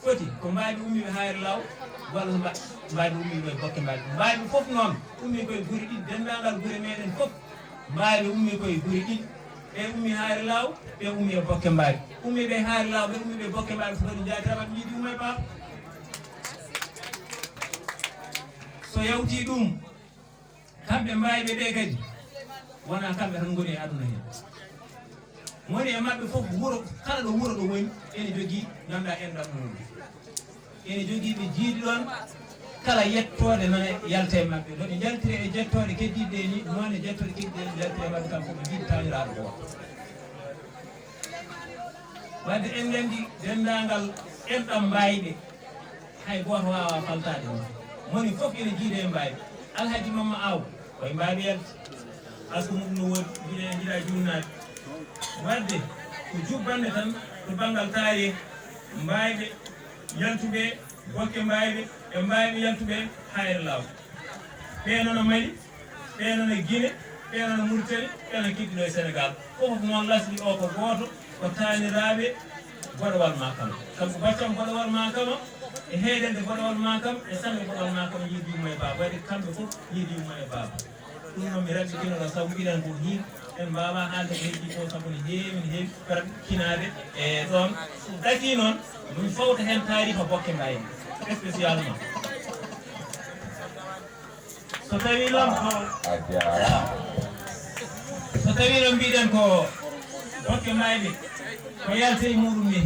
foti ko Mbaye ummi ɓe hayre law walla Mbaye ummi ɓe Boké Mbaybé Mbaye fof noon ummi koye guri ɗiɗi dendagal gure meɗen fof Mbaye ummi koye guri ɗiɗi ɓe ummi hayre law ɓe ummi e Boké Mbaybé ummi ɓe hayre law ɓe ummi ɓe Boké Mbaybé so kadi jatama ɓe yiiɗi umma e baaba so yawti ɗum kamɓe Mbaybé ɓe kadi wona kamɓe tan goni e aduna hen woni e maɓɓe fof wuro kala ɗo wuro ɗo woni ene jogui ganduɗa enɗam mum ene jogui ɓe jiiɗi ɗon kala yettode nana yalta e maɓɓe ɗo ɓe jaltiri e jettoɗe keddiɗe ni noon e jettoɗe keddiɗe jaltiri e maɓɓe kam fof ɓe jiiɗi taniraɗo goto wadde en gandi dendagal enɗam Mbaybé hay goto wawa faltade noon moni fof ene jiiɗe e Mbaybé alhaji mamma aw koye Mbaybé yalti asku mum no wodi jiiɗa junnade wadde ko jubbande tan to banggal taarih Mbaybé yaltuɓe Boké Mbaybé e Mbaybé yaltuɓe hayre law ɓe nono Mali ɓe nono Guinée ɓe nono Mauritanie ɓe nono keddiɗo e Sénégal fof noon lasli o ko goto ko taniraɓe goɗowal makama kamko baccam goɗowal makama e heydende goɗowal makam e sanne goɗowal makam yiidi yumma e baba wadde kamɓe fof yiidi yumma e baba ɗum noon mi raɓɓitinoɗo saabu mbiɗen ko hiim en mbawa haalde ko heddi ko saabu ne heewi para kinade e ɗon ɗaki noon min fawta hen tariha Boké Mbaybé spécialement so tawi noon ko so tawi noon mbiɗen ko Boké Mbaybé ko yalte e muɗum ne